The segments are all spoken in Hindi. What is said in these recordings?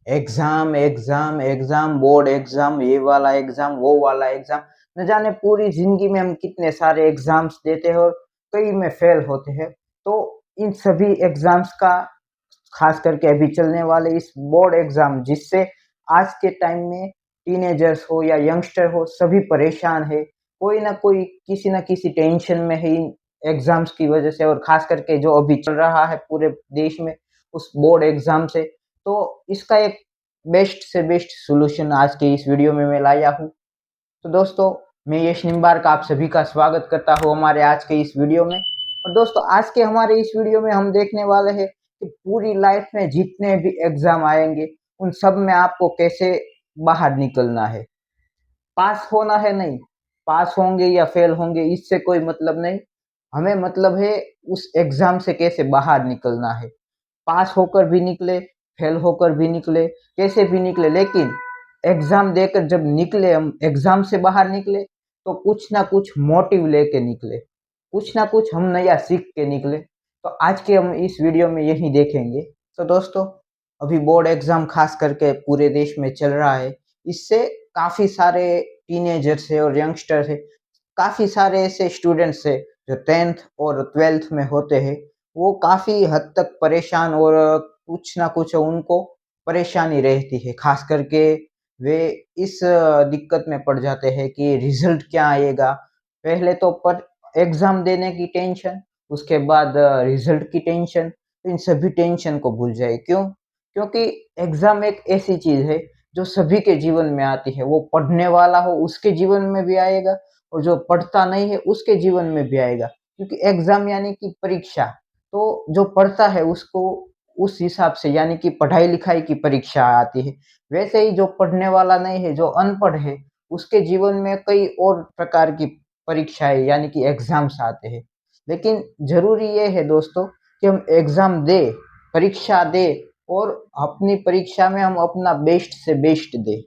Exam exam exam, board exam, ये वाला एग्जाम, वो वाला एग्जाम। न जाने पूरी जिंदगी में हम कितने सारे एग्जाम्स देते हैं और कई में फेल होते हैं। तो इन सभी एग्जाम्स का, खास करके अभी चलने वाले इस बोर्ड एग्जाम, जिससे आज के टाइम में टीनेजर्स हो या यंगस्टर हो, सभी परेशान है। कोई ना कोई किसी ना किसी टेंशन में है इन एग्जाम्स की वजह से, और खास करके जो अभी चल रहा है पूरे देश में उस बोर्ड एग्जाम से। तो इसका एक बेस्ट से बेस्ट सॉल्यूशन आज के इस वीडियो में मैं लाया हूँ। तो दोस्तों, मैं यश निम्बार्क आप सभी का स्वागत करता हूँ हमारे आज के इस वीडियो में। और दोस्तों, आज के हमारे इस वीडियो में हम देखने वाले हैं कि पूरी लाइफ में जितने भी एग्जाम आएंगे उन सब में आपको कैसे बाहर निकलना है। पास होना है नहीं, पास होंगे या फेल होंगे इससे कोई मतलब नहीं। हमें मतलब है उस एग्जाम से कैसे बाहर निकलना है। पास होकर भी निकले, फेल होकर भी निकले, कैसे भी निकले, लेकिन एग्जाम देकर जब निकले, हम एग्जाम से बाहर निकले तो कुछ ना कुछ मोटिव लेके निकले, कुछ ना कुछ हम नया सीख के निकले। तो आज के हम इस वीडियो में यही देखेंगे। तो दोस्तों, अभी बोर्ड एग्जाम खास करके पूरे देश में चल रहा है। इससे काफी सारे टीनेजर्स है और यंगस्टर है, काफी सारे ऐसे स्टूडेंट्स है जो 10th और 12th में होते हैं। वो काफी हद तक परेशान और कुछ ना कुछ उनको परेशानी रहती है। खास करके वे इस दिक्कत में पड़ जाते हैं कि रिजल्ट क्या आएगा। पहले तो पर एग्जाम देने की टेंशन, उसके बाद रिजल्ट की टेंशन। इन सभी टेंशन को भूल जाए। क्यों? क्योंकि एग्जाम एक ऐसी चीज है जो सभी के जीवन में आती है। वो पढ़ने वाला हो उसके जीवन में भी आएगा, और जो पढ़ता नहीं है उसके जीवन में भी आएगा। क्योंकि एग्जाम यानी कि परीक्षा। तो जो पढ़ता है उसको उस हिसाब से, यानी कि पढ़ाई लिखाई की परीक्षा आती है। वैसे ही जो पढ़ने वाला नहीं है, जो अनपढ़ है, उसके जीवन में कई और प्रकार की परीक्षाएं यानी कि एग्जाम्स आते हैं। लेकिन जरूरी ये है दोस्तों कि हम एग्जाम दे, परीक्षा दे, और अपनी परीक्षा में हम अपना बेस्ट से बेस्ट दे।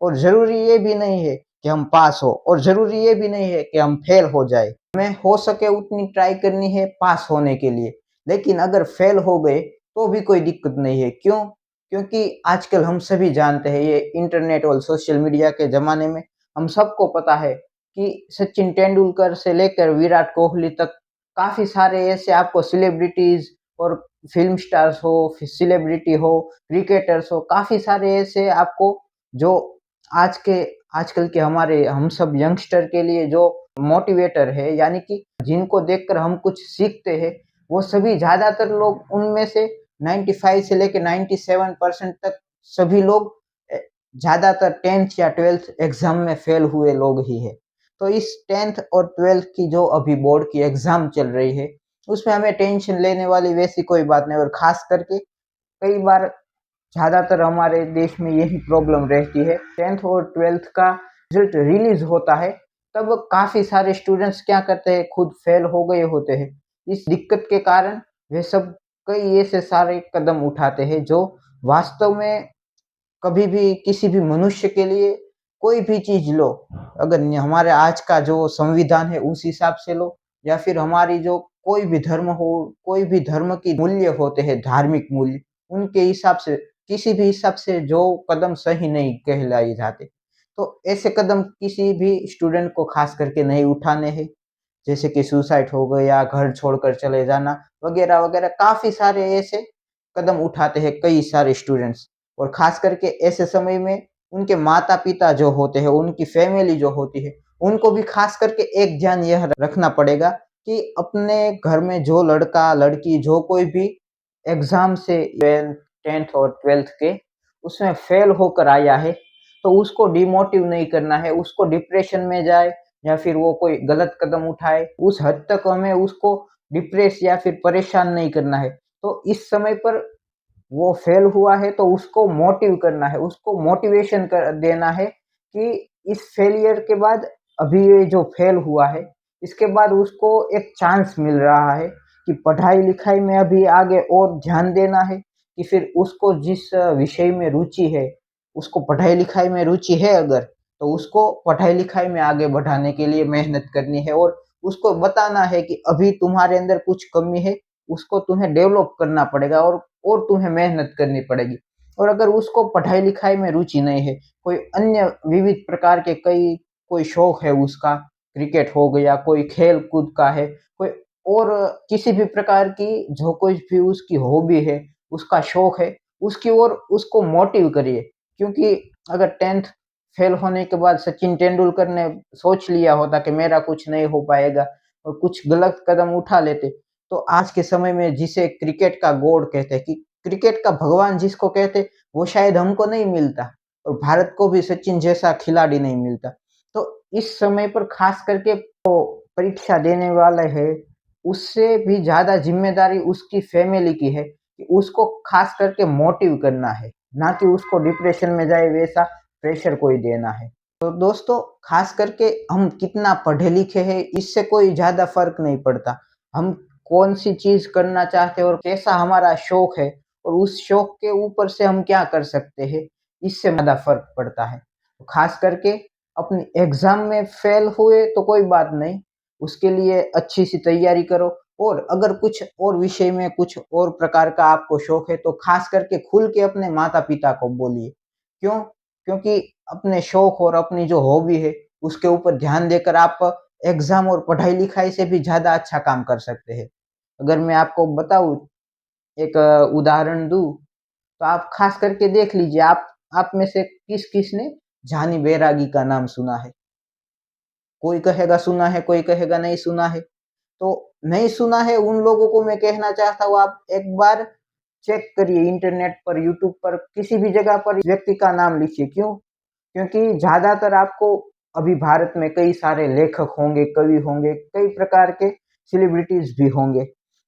और जरूरी ये भी नहीं है कि हम पास हो, और जरूरी ये भी नहीं है कि हम फेल हो जाए। हमें हो सके उतनी ट्राई करनी है पास होने के लिए। लेकिन अगर फेल हो गए तो भी कोई दिक्कत नहीं है। क्यों? क्योंकि आजकल हम सभी जानते हैं, ये इंटरनेट और सोशल मीडिया के जमाने में हम सबको पता है कि सचिन तेंदुलकर से लेकर विराट कोहली तक काफी सारे ऐसे आपको सेलिब्रिटीज और फिल्म स्टार्स हो, सेलिब्रिटी हो, क्रिकेटर्स हो, काफी सारे ऐसे आपको जो आज के आजकल के हमारे हम सब यंगस्टर के लिए जो मोटिवेटर है, यानी कि जिनको देखकर हम कुछ सीखते हैं, वो सभी ज्यादातर लोग उनमें से 95 से लेकर 97% तक सभी लोग ज्यादातर 10th या 12th एग्जाम में फेल हुए लोग ही है। तो इस 10th और 12th की जो अभी बोर्ड की एग्जाम चल रही है, उसमें हमें टेंशन लेने वाली वैसी कोई बात नहीं। और खास करके कई बार ज्यादातर हमारे देश में यही प्रॉब्लम रहती है। 10th और 12th का रिजल्ट रिलीज होता है, तब काफी सारे स्टूडेंट्स क्या करते हैं, खुद फेल हो गए होते हैं। इस दिक्कत के कारण वे सब कई ऐसे सारे कदम उठाते हैं जो वास्तव में कभी भी किसी भी मनुष्य के लिए, कोई भी चीज लो, अगर हमारे आज का जो संविधान है उस हिसाब से लो, या फिर हमारी जो कोई भी धर्म हो, कोई भी धर्म की मूल्य होते हैं, धार्मिक मूल्य, उनके हिसाब से, किसी भी हिसाब से जो कदम सही नहीं कहलाए जाते। तो ऐसे कदम किसी भी स्टूडेंट को खास करके नहीं उठाने हैं। जैसे कि सुसाइड हो गया, घर छोड़कर चले जाना, वगैरह वगैरह काफी सारे ऐसे कदम उठाते हैं कई सारे स्टूडेंट्स। और खास करके ऐसे समय में उनके माता पिता जो होते हैं, उनकी फैमिली जो होती है, उनको भी खास करके एक ध्यान यह रखना पड़ेगा कि अपने घर में जो लड़का लड़की जो कोई भी एग्जाम से 10th और 12th के उसमें फेल होकर आया है, तो उसको डिमोटिव नहीं करना है, उसको डिप्रेशन में जाए या फिर वो कोई गलत कदम उठाए, उस हद तक हमें उसको डिप्रेस या फिर परेशान नहीं करना है। तो इस समय पर वो फेल हुआ है तो उसको मोटिव करना है, उसको मोटिवेशन कर देना है कि इस फेलियर के बाद, अभी ये जो फेल हुआ है, इसके बाद उसको एक चांस मिल रहा है कि पढ़ाई लिखाई में अभी आगे और ध्यान देना है। कि फिर उसको जिस विषय में रुचि है, उसको पढ़ाई लिखाई में रुचि है अगर, तो उसको पढ़ाई लिखाई में आगे बढ़ाने के लिए मेहनत करनी है। और उसको बताना है कि अभी तुम्हारे अंदर कुछ कमी है, उसको तुम्हें डेवलप करना पड़ेगा, और तुम्हें मेहनत करनी पड़ेगी। और अगर उसको पढ़ाई लिखाई में रुचि नहीं है, कोई अन्य विविध प्रकार के कई कोई शौक है उसका, क्रिकेट हो गया, कोई खेल कूद का है, कोई और किसी भी प्रकार की जो कुछ भी उसकी हॉबी है, उसका शौक है, उसकी ओर उसको मोटिव करिए। क्योंकि अगर 10th फेल होने के बाद सचिन तेंदुलकर ने सोच लिया होता कि मेरा कुछ नहीं हो पाएगा और कुछ गलत कदम उठा लेते, तो आज के समय में जिसे क्रिकेट का गॉड कहते हैं, कि क्रिकेट का भगवान जिसको कहते, वो शायद हमको नहीं मिलता और भारत को भी सचिन जैसा खिलाड़ी नहीं मिलता। तो इस समय पर खास करके परीक्षा देने वाला है, उससे भी ज़्यादा ज़िम्मेदारी उसकी फैमिली की है कि उसको खास करके मोटिव करना है, ना कि उसको डिप्रेशन में जाए वैसा प्रेशर कोई देना है। तो दोस्तों, खास करके हम कितना पढ़े लिखे हैं इससे कोई ज़्यादा फ़र्क नहीं पड़ता। हम कौन-सी चीज़ करना चाहते हैं और कैसा हमारा शौक है और उस शौक के ऊपर से हम क्या कर सकते हैं, इससे ज़्यादा फ़र्क पड़ता है। तो खास करके अपनी एग्ज़ाम में फेल हुए तो कोई बात नहीं, उसके लिए अच्छी-सी तैयारी करो और अगर कुछ और विषय में कुछ और प्रकार का आपको शौक है तो खास करके खुल के अपने माता-पिता को बोलिए। क्यों? क्योंकि अपने शौक और अपनी जो हॉबी है, उसके ऊपर ध्यान देकर आप एग्ज़ाम और पढ़ाई-लिखाई से भी ज़्यादा अच्छा काम कर सकते हैं। अगर मैं आपको बताऊँ, एक उदाहरण दूँ, तो आप खास करके देख लीजिए, आप में से किस-किस ने जानी बैरागी का नाम सुना है? कोई कहेगा सुना है, कोई कहेगा नहीं सुना है। तो नहीं सुना है उन लोगों को मैं कहना चाहता हूँ, आप एक बार चेक करिए इंटरनेट पर, यूट्यूब पर, किसी भी जगह पर इस व्यक्ति का नाम लिखिए। क्यों? क्योंकि ज़्यादातर आपको अभी भारत में कई सारे लेखक होंगे, कवि होंगे, कई प्रकार के सेलिब्रिटीज़ भी होंगे।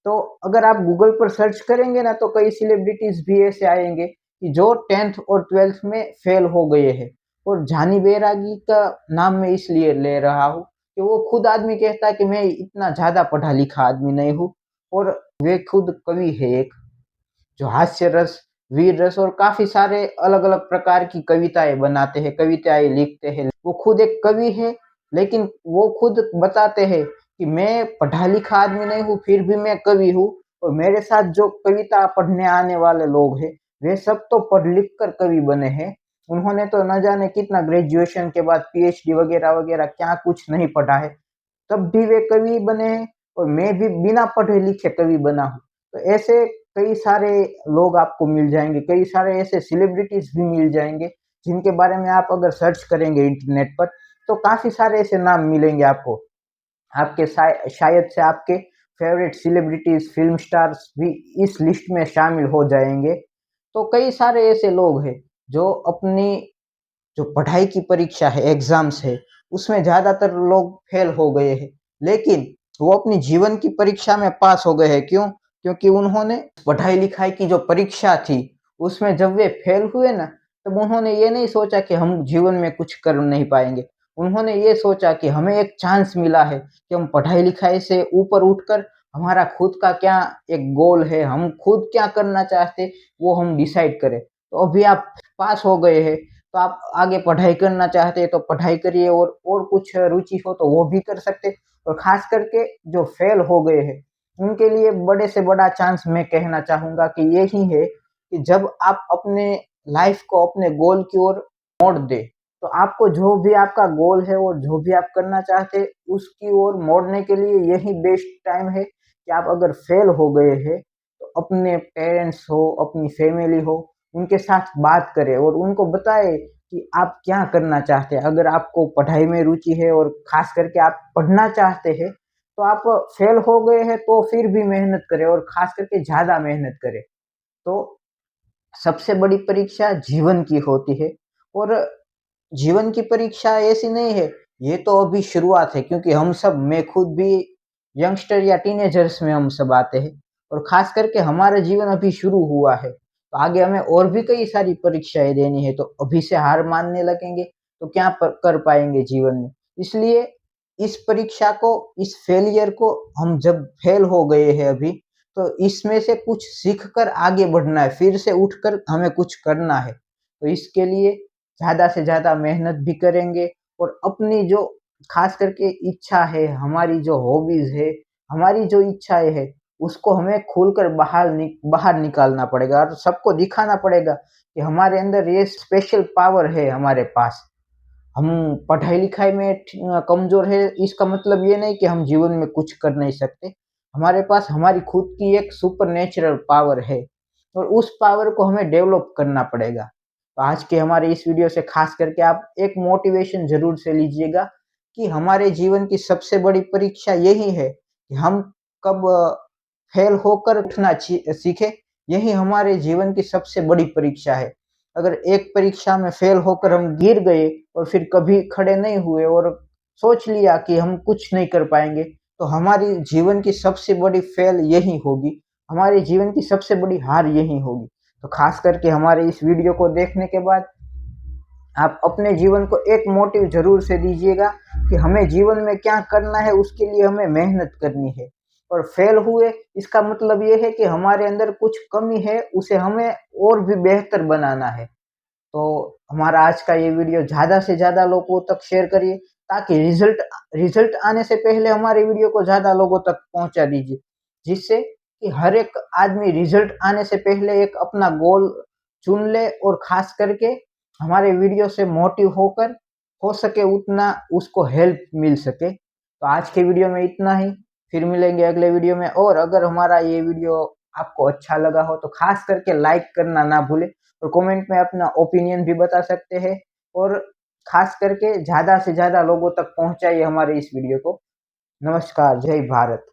तो अगर आप गूगल पर सर्च करेंगे ना तो कई सेलिब्रिटीज़ भी ऐसे आएँगे कि जो 10th और 12th में फेल हो गए हैं। और जानी बैरागी का नाम मैं इसलिए ले रहा हूँ कि वो खुद आदमी कहता है कि मैं इतना ज़्यादा पढ़ा-लिखा आदमी नहीं हूँ और वे खुद कवि है एक। जो हास्य रस, वीर रस और काफ़ी सारे अलग-अलग प्रकार की कविताएँ बनाते हैं, कविताएँ लिखते हैं। वो खुद एक कवि है, लेकिन वो खुद बताते हैं कि मैं पढ़ा-लिखा आदमी नहीं हूँ, फिर भी मैं कवि हूँ और मेरे साथ जो कविता पढ़ने आने वाले लोग हैं, वे सब तो पढ़-लिख कर कवि बने हैं। उन्होंने तो न जाने कितना ग्रेजुएशन के बाद पीएचडी वगैरह-वगैरह क्या कुछ नहीं पढ़ा है, तब भी वे कवि बने हैं और मैं भी बिना पढ़े-लिखे कवि बना हूँ। तो ऐसे कई सारे लोग आपको मिल जाएँगे, कई सारे ऐसे सेलिब्रिटीज़ भी मिल जाएँगे, जिनके बारे में आप अगर सर्च करेंगे इंटरनेट पर, तो काफ़ी सारे ऐसे नाम मिलेंगे आपको। आपके शायद से आपके फ़ेवरेट सेलिब्रिटीज़, फ़िल्म स्टार्स भी इस लिस्ट में शामिल हो जाएँगे। तो कई सारे ऐसे लोग हैं, जो अपनी जो पढ़ाई की परीक्षा है, एग्ज़ाम्स है, उसमें ज़्यादातर लोग फेल हो गए हैं। लेकिन वो अपनी जीवन की परीक्षा में पास हो गए हैं, क्यों? क्योंकि उन्होंने पढ़ाई-लिखाई की जो परीक्षा थी, उसमें जब वे फेल हुए ना, तब उन्होंने ये नहीं सोचा कि हम जीवन में कुछ कर नहीं पाएँगे। उन्होंने ये सोचा कि हमें एक चांस मिला है कि हम पढ़ाई-लिखाई से ऊपर उठकर हमारा खुद का क्या एक गोल है, हम खुद क्या करना चाहते, वो हम डिसाइड करें। तो अभी आप पास हो गए हैं, तो आप आगे पढ़ाई करना चाहते हैं तो पढ़ाई करिए और कुछ रुचि हो तो वो भी कर सकते हैं। और ख़ास करके जो फेल हो गए हैं, उनके लिए बड़े से बड़ा चांस मैं कहना चाहूँगा कि यही है कि जब आप अपने लाइफ़ को अपने गोल की ओर मोड़ दें, तो आपको जो भी आपका गोल है और जो भी आप करना चाहते हैं, उसकी ओर मोड़ने के लिए यही बेस्ट टाइम है कि आप अगर फेल हो गए हैं, तो अपने पेरेंट्स हो, अपनी फैमिली हो, उनके साथ बात करें और उनको बताएँ कि आप क्या करना चाहते हैं। अगर आपको पढ़ाई में रुचि है और ख़ास करके आप पढ़ना चाहते हैं, तो आप फेल हो गए हैं तो फिर भी मेहनत करें और ख़ास करके ज़्यादा मेहनत करें। तो सबसे बड़ी परीक्षा जीवन की होती है और जीवन की परीक्षा ऐसी नहीं है, ये तो अभी शुरुआत है, क्योंकि हम सब, मैं खुद भी यंगस्टर या टीनेजर्स में हम सब आते हैं और ख़ास करके हमारा जीवन अभी शुरू हुआ है। तो आगे हमें और भी कई सारी परीक्षाएँ देनी है, तो अभी से हार मानने लगेंगे तो क्या कर पाएँगे जीवन में। इसलिए इस परीक्षा को, इस फेलियर को, हम जब फेल हो गए हैं अभी, तो इसमें से कुछ सीख कर आगे बढ़ना है, फिर से उठकर हमें कुछ करना है। तो इसके लिए ज़्यादा से ज़्यादा मेहनत भी करेंगे और अपनी जो ख़ास करके इच्छा है, हमारी जो हॉबीज़ है, हमारी जो इच्छाएँ हैं, उसको हमें खोलकर बाहर निकालना पड़ेगा और सबको दिखाना पड़ेगा कि हमारे अंदर ये स्पेशल पावर है हमारे पास। हम पढ़ाई-लिखाई में कमज़ोर है, इसका मतलब ये नहीं कि हम जीवन में कुछ कर नहीं सकते। हमारे पास हमारी खुद की एक सुपरनैचुरल पावर है और उस पावर को हमें डेवलप करना पड़ेगा। तो आज के हमारे इस वीडियो से ख़ास करके आप एक मोटिवेशन ज़रूर से लीजिएगा कि हमारे जीवन की सबसे बड़ी परीक्षा यही है कि हम कब फेल होकर उठना सीखें, यही हमारे जीवन की सबसे बड़ी परीक्षा है। अगर एक परीक्षा में फेल होकर हम गिर गए और फिर कभी खड़े नहीं हुए और सोच लिया कि हम कुछ नहीं कर पाएँगे, तो हमारी जीवन की सबसे बड़ी फेल यही होगी, हमारे जीवन की सबसे बड़ी हार यही होगी। तो ख़ास करके हमारे इस वीडियो को देखने के बाद आप अपने जीवन को एक मोटिव ज़रूर से दीजिएगा कि हमें जीवन में क्या करना है, उसके लिए हमें मेहनत करनी है। और फेल हुए इसका मतलब ये है कि हमारे अंदर कुछ कमी है, उसे हमें और भी बेहतर बनाना है। तो हमारा आज का ये वीडियो ज़्यादा से ज़्यादा लोगों तक शेयर करिए ताकि रिज़ल्ट आने से पहले हमारे वीडियो को ज़्यादा लोगों तक पहुँचा दीजिए। जिससे कि हर एक आदमी रिज़ल्ट आने से पहले एक अपना गोल चुन ले और ख़ास करके हमारे वीडियो से मोटिव होकर हो सके उतना उसको हेल्प मिल सके। तो आज के वीडियो में इतना ही, फिर मिलेंगे अगले वीडियो में। और अगर हमारा ये वीडियो आपको अच्छा लगा हो तो ख़ास करके लाइक करना ना भूलें और कमेंट में अपना ओपिनियन भी बता सकते हैं और ख़ास करके ज़्यादा से ज़्यादा लोगों तक पहुँचाइए हमारे इस वीडियो को। नमस्कार, जय भारत।